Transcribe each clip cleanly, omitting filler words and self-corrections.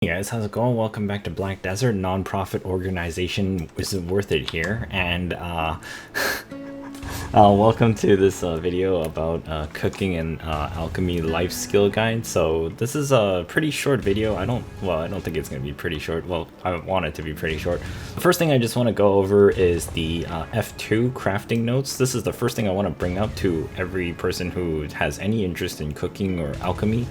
Hey guys, how's it going? Welcome back to Black Desert, non-profit organization. Is it worth it here? And welcome to this video about cooking and alchemy life skill guide. So this is a pretty short video. I don't think it's gonna be pretty short. Well, I want it to be pretty short. The first thing I just want to go over is the F2 crafting notes. This is the first thing I want to bring up to every person who has any interest in cooking or alchemy.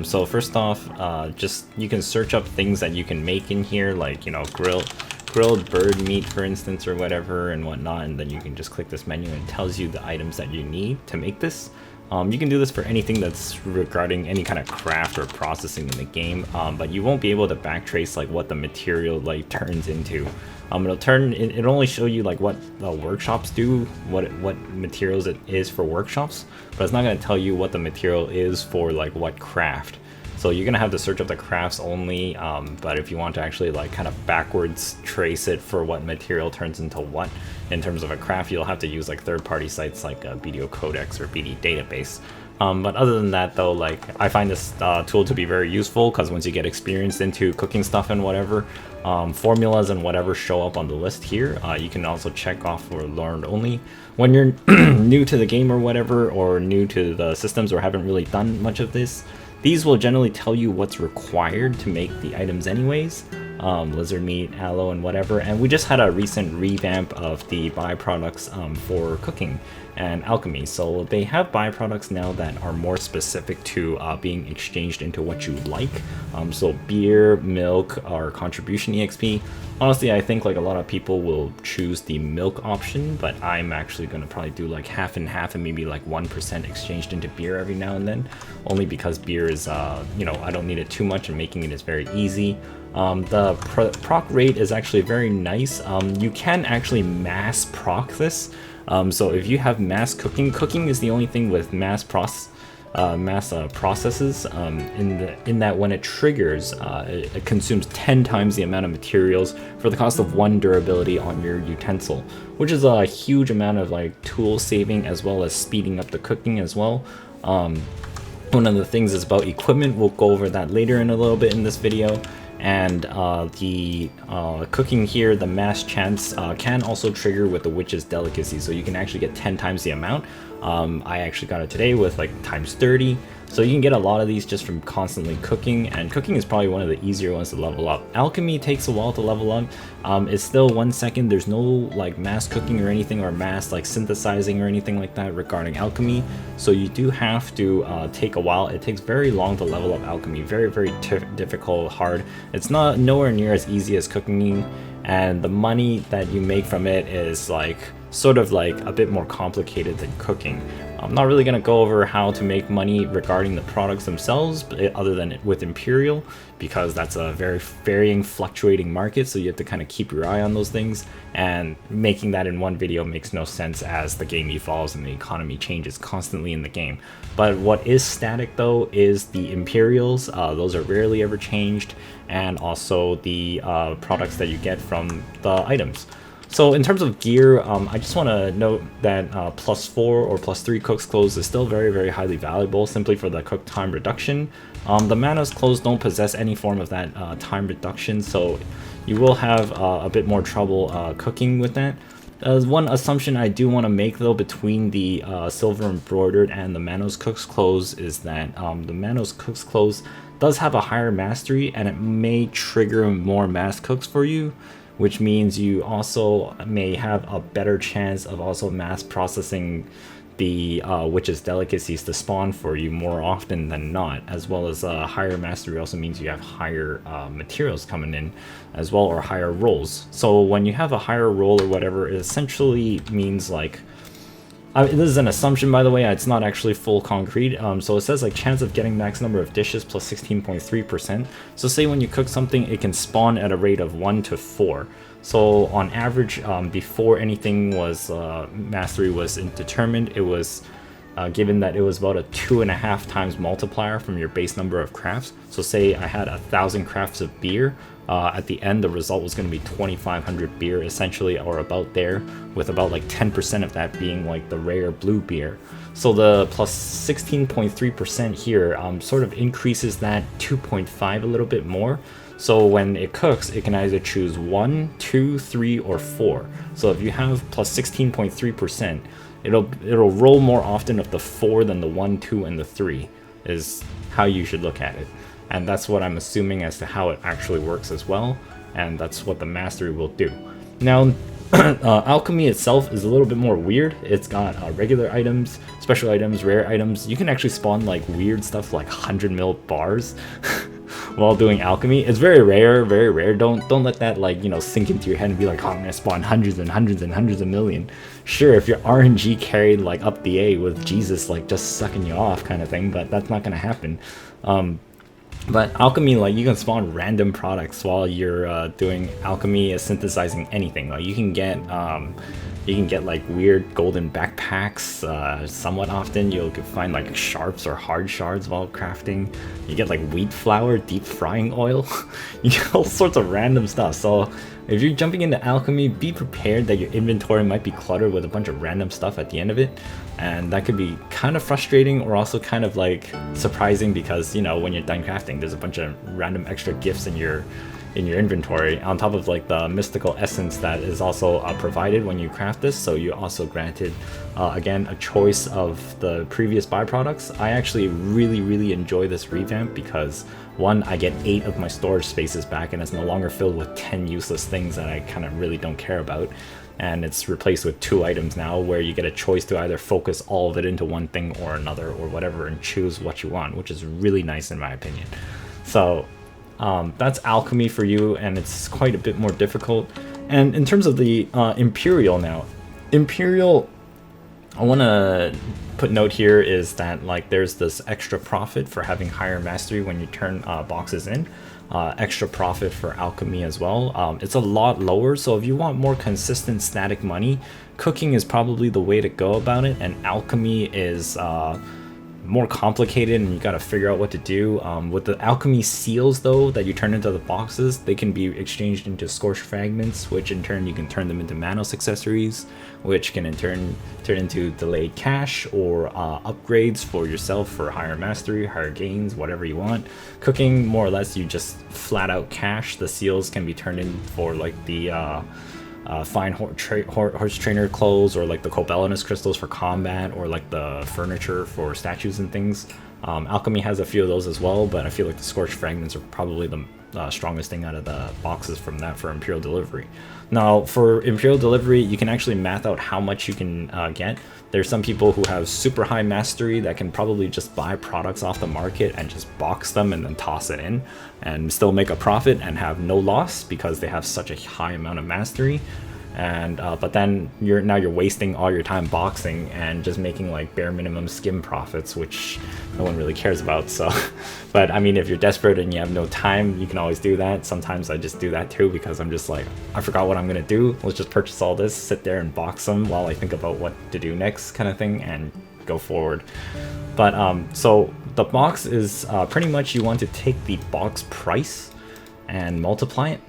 So first off, just you can search up things that you can make in here, like, you know, grilled bird meat, for instance, or whatever and whatnot, and then you can just click this menu and it tells you the items that you need to make this. You can do this for anything that's regarding any kind of craft or processing in the game, but you won't be able to backtrace like what the material like turns into. It'll only show you like what the workshops do, what materials it is for workshops, but it's not going to tell you what the material is for like what craft. So you're going to have to search up the crafts only, but if you want to actually like kind of backwards trace it for what material turns into what in terms of a craft, you'll have to use like third-party sites like BDO Codex or BD Database. But other than that though, like I find this tool to be very useful because once you get experienced into cooking stuff and whatever, formulas and whatever show up on the list here. You can also check off for learned only. When you're new to the game or whatever, or new to the systems or haven't really done much of this, these will generally tell you what's required to make the items anyways. Lizard meat, aloe, and whatever. And we just had a recent revamp of the byproducts for cooking and alchemy. So they have byproducts now that are more specific to being exchanged into what you like. So beer, milk, or contribution EXP. Honestly, I think like a lot of people will choose the milk option, but I'm actually going to probably do like half and half and maybe like 1% exchanged into beer every now and then. Only because beer is, you know, I don't need it too much and making it is very easy. The proc rate is actually very nice. You can actually mass proc this. So if you have mass cooking is the only thing with mass processes in that when it triggers, it consumes 10 times the amount of materials for the cost of 1 durability on your utensil, which is a huge amount of like tool saving as well as speeding up the cooking as well. One of the things is about equipment. We'll go over that later in a little bit in this video. And the cooking here, the mass chance can also trigger with the witch's delicacy, so you can actually get 10 times the amount. I actually got it today with like times 30, so you can get a lot of these just from constantly cooking, and cooking is probably one of the easier ones to level up. Alchemy takes a while to level up. It's still 1 second. There's no like mass cooking or anything, or mass like synthesizing or anything like that regarding alchemy, so you do have to take a while. It takes very long to level up alchemy. Very difficult, hard. It's not nowhere near as easy as cooking, and the money that you make from it is like sort of like a bit more complicated than cooking. I'm not really going to go over how to make money regarding the products themselves, but other than with Imperial, because that's a very varying, fluctuating market, so you have to kind of keep your eye on those things, and making that in one video makes no sense as the game evolves and the economy changes constantly in the game. But what is static though is the Imperials. Those are rarely ever changed, and also the products that you get from the items. So in terms of gear, I just want to note that +4 or +3 cook's clothes is still very highly valuable, simply for the cook time reduction. The Mano's clothes don't possess any form of that time reduction, so you will have a bit more trouble cooking with that. One assumption I do want to make though between the silver embroidered and the Manos cook's clothes is that the Manos cook's clothes does have a higher mastery, and it may trigger more mass cooks for you, which means you also may have a better chance of also mass processing the witch's delicacies to spawn for you more often than not, as well as higher mastery also means you have higher materials coming in as well, or higher rolls. So when you have a higher roll or whatever, it essentially means like, this is an assumption by the way, it's not actually full concrete. So it says like chance of getting max number of dishes plus 16.3%. So say when you cook something, it can spawn at a rate of 1 to 4. So on average, before anything was mastery was determined, it was given that it was about a 2.5 times multiplier from your base number of crafts. So say I had 1,000 crafts of beer, at the end the result was going to be 2,500 beer essentially, or about there, with about like 10% of that being like the rare blue beer. So the plus 16.3% here sort of increases that 2.5 a little bit more. So when it cooks, it can either choose 1, 2, 3, or 4. So if you have plus 16.3%, it'll roll more often of the 4 than the 1, 2, and the 3 is how you should look at it. And that's what I'm assuming as to how it actually works as well. And that's what the mastery will do. Now, alchemy itself is a little bit more weird. It's got regular items, special items, rare items. You can actually spawn like weird stuff like 100 mil bars while doing alchemy. It's very rare, very rare. Don't let that, like, you know, sink into your head and be like, oh, I'm gonna spawn hundreds and hundreds and hundreds of million. Sure, if your RNG carried like up the A with Jesus like just sucking you off kind of thing, but that's not gonna happen. But alchemy, like, you can spawn random products while you're doing alchemy, synthesizing anything. Like you can get like weird golden backpacks. Somewhat often you'll find like sharps or hard shards while crafting. You get like wheat flour, deep frying oil. You get all sorts of random stuff. So if you're jumping into alchemy, be prepared that your inventory might be cluttered with a bunch of random stuff at the end of it. And that could be kind of frustrating or also kind of like surprising because, you know, when you're done crafting, there's a bunch of random extra gifts in your inventory on top of like the mystical essence that is also provided when you craft this. So you also granted again a choice of the previous byproducts. I actually really enjoy this revamp because one, I get 8 of my storage spaces back and it's no longer filled with 10 useless things that I kind of really don't care about, and it's replaced with 2 items now where you get a choice to either focus all of it into one thing or another or whatever and choose what you want, which is really nice in my opinion. So that's alchemy for you, and it's quite a bit more difficult. And in terms of the Imperial now, Imperial, I want to put note here is that like there's this extra profit for having higher mastery when you turn boxes in. Extra profit for alchemy as well. It's a lot lower, so if you want more consistent static money, cooking is probably the way to go about it, and alchemy is more complicated and you got to figure out what to do. With the alchemy seals though that you turn into the boxes, they can be exchanged into scorched fragments, which in turn you can turn them into Manos accessories, which can in turn turn into delayed cash or upgrades for yourself for higher mastery, higher gains, whatever you want. Cooking, more or less, you just flat out cash. The seals can be turned in for like the fine horse trainer clothes, or like the Cobelinus crystals for combat, or like the furniture for statues and things. Alchemy has a few of those as well, but I feel like the scorched fragments are probably the strongest thing out of the boxes from that for Imperial delivery. Now for Imperial delivery, you can actually math out how much you can get. There's some people who have super high mastery that can probably just buy products off the market and just box them and then toss it in and still make a profit and have no loss because they have such a high amount of mastery. And but then you're wasting all your time boxing and just making like bare minimum skim profits, which no one really cares about. So but I mean, if you're desperate and you have no time, you can always do that. Sometimes I just do that too because I'm just like, I forgot what I'm gonna do, let's just purchase all this, sit there and box them while I think about what to do next kind of thing and go forward. But so the box is pretty much, you want to take the box price and multiply it.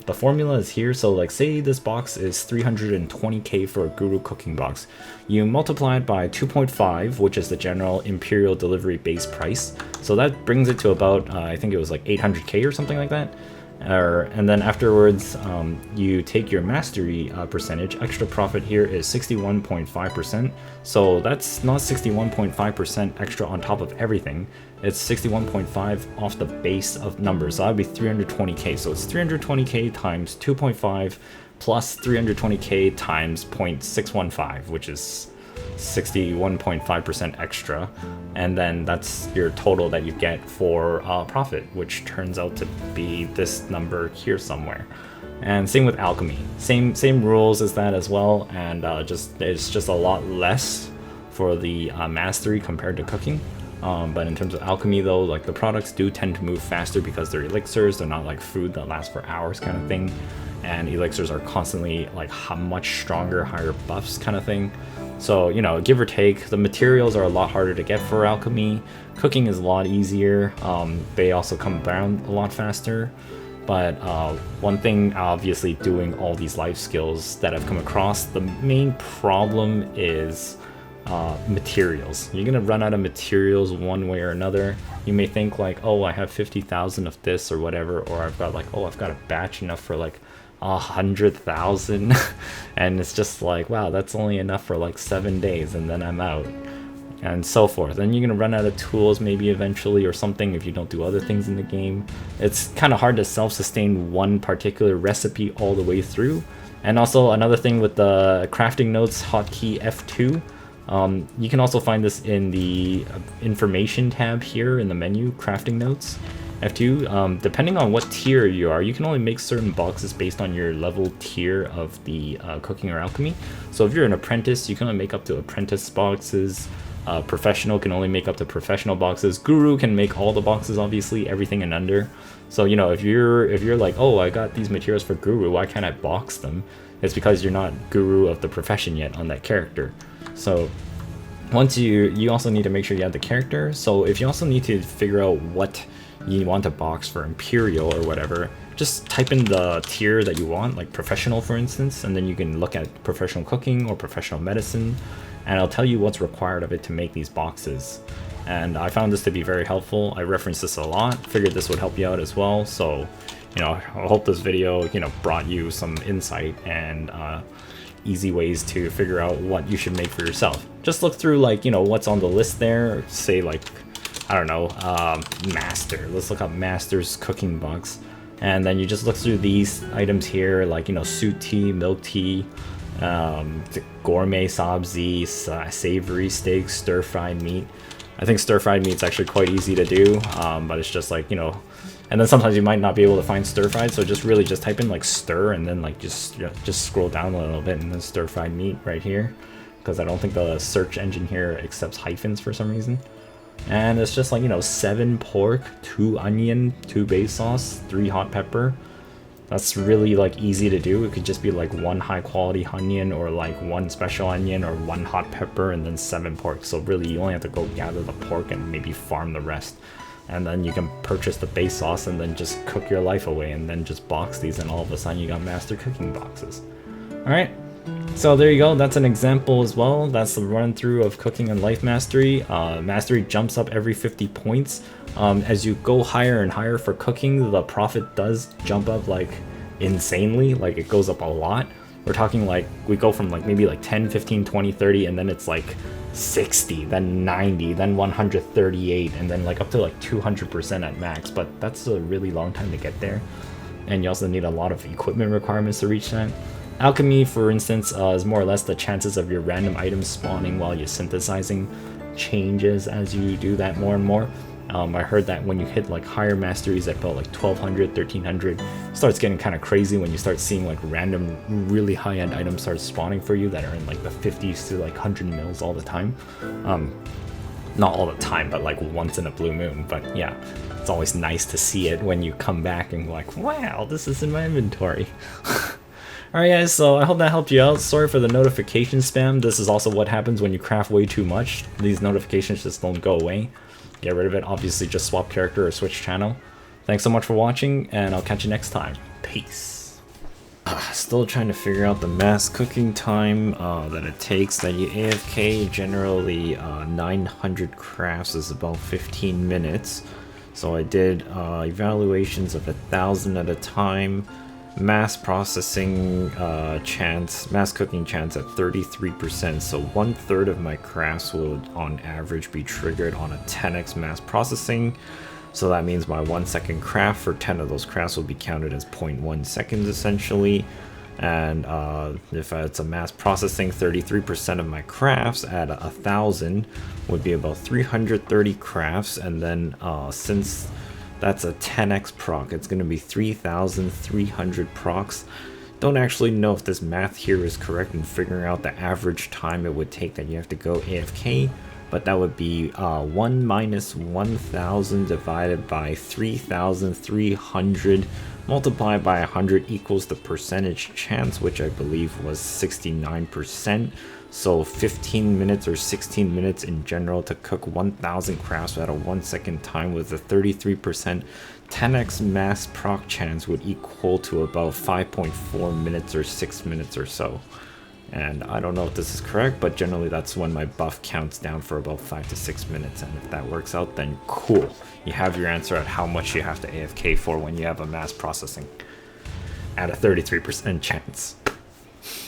The formula is here. So like, say this box is 320k for a Guru cooking box. You multiply it by 2.5, which is the general Imperial delivery base price. So that brings it to about, I think it was like 800k or something like that. And then afterwards, you take your mastery percentage. Extra profit here is 61.5%. So that's not 61.5% extra on top of everything. It's 61.5 off the base of numbers. So that would be 320k. So it's 320k times 2.5 plus 320k times 0.615, which is 61.5% extra, and then that's your total that you get for profit, which turns out to be this number here somewhere. And same with alchemy, same rules as that as well, and it's just a lot less for the mastery compared to cooking. But in terms of alchemy though, like the products do tend to move faster because they're elixirs. They're not like food that lasts for hours kind of thing, and elixirs are constantly like much stronger, higher buffs kind of thing. So, you know, give or take, the materials are a lot harder to get for alchemy. Cooking is a lot easier. They also come around a lot faster. But one thing, obviously, doing all these life skills that I've come across, the main problem is materials. You're gonna run out of materials one way or another. You may think like, oh, I have 50,000 of this or whatever, or I've got like, oh, I've got a batch enough for like 100,000, and it's just like, wow, that's only enough for like 7 days, and then I'm out, and so forth. And you're gonna run out of tools maybe eventually or something if you don't do other things in the game. It's kind of hard to self-sustain one particular recipe all the way through. And also another thing with the crafting notes hotkey F2, you can also find this in the information tab here in the menu, crafting notes F2. Depending on what tier you are, you can only make certain boxes based on your level tier of the cooking or alchemy. So if you're an apprentice, you can only make up to apprentice boxes. Professional can only make up to professional boxes. Guru can make all the boxes, obviously, everything and under. So, you know, if you're like, oh, I got these materials for Guru, why can't I box them? It's because you're not Guru of the profession yet on that character. So once you also need to make sure you have the character. So if you also need to figure out what you want to box for Imperial or whatever, just type in the tier that you want, like professional for instance, and then you can look at professional cooking or professional medicine, and I'll tell you what's required of it to make these boxes. And I found this to be very helpful. I reference this a lot, figured this would help you out as well. So, you know, I hope this video, you know, brought you some insight and easy ways to figure out what you should make for yourself. Just look through, like, you know, what's on the list there. Say like, I don't know, master. Let's look up master's cooking box. And then you just look through these items here, like, you know, suit tea, milk tea, gourmet sabzi, savory steak, stir-fried meat. I think stir-fried meat's actually quite easy to do, but it's just like, you know, and then sometimes you might not be able to find stir-fried, so just really just type in like stir and then like just scroll down a little bit and then stir-fried meat right here, because I don't think the search engine here accepts hyphens for some reason. And it's just like, you know, 7 pork, 2 onion, 2 bay sauce, 3 hot pepper. That's really like easy to do. It could just be like 1 high quality onion or like 1 special onion or 1 hot pepper and then 7 pork. So really you only have to go gather the pork and maybe farm the rest. And then you can purchase the base sauce and then just cook your life away and then just box these, and all of a sudden you got master cooking boxes. Alright, so there you go. That's an example as well. That's the run through of cooking and life mastery. Mastery jumps up every 50 points. As you go higher and higher for cooking, the profit does jump up like insanely. Like it goes up a lot. We're talking like we go from like maybe like 10, 15, 20, 30, and then it's like 60, then 90, then 138, and then like up to like 200% at max. But that's a really long time to get there, and you also need a lot of equipment requirements to reach that. Alchemy, for instance, is more or less the chances of your random items spawning while you're synthesizing changes as you do that more and more. I heard that when you hit like higher masteries at about like 1200, 1300, it starts getting kind of crazy when you start seeing like random, really high-end items start spawning for you that are in like the 50s to like 100 mils all the time. Not all the time, but like once in a blue moon. But yeah, it's always nice to see it when you come back and like, wow, this is in my inventory. Alright guys, so I hope that helped you out. Sorry for the notification spam. This is also what happens when you craft way too much. These notifications just don't go away. Get rid of it. Obviously just swap character or switch channel. Thanks so much for watching, and I'll catch you next time. Peace. Still trying to figure out the mass cooking time that it takes. That you AFK, generally 900 crafts is about 15 minutes. So I did evaluations of 1,000 at a time. Mass processing chance, mass cooking chance at 33%, so 1/3 of my crafts would on average be triggered on a 10x mass processing. So that means my 1 second craft for 10 of those crafts will be counted as 0.1 seconds essentially. And if it's a mass processing, 33% of my crafts at 1,000 would be about 330 crafts, and then since that's a 10x proc, it's going to be 3,300 procs. Don't actually know if this math here is correct in figuring out the average time it would take that you have to go AFK, but that would be 1 minus 1,000 divided by 3,300 multiplied by 100 equals the percentage chance, which I believe was 69%. So 15 minutes or 16 minutes in general to cook 1,000 crafts at a 1 second time with a 33% 10x mass proc chance would equal to about 5.4 minutes or 6 minutes or so. And I don't know if this is correct, but generally that's when my buff counts down for about 5 to 6 minutes. And if that works out, then cool. You have your answer at how much you have to AFK for when you have a mass processing at a 33% chance.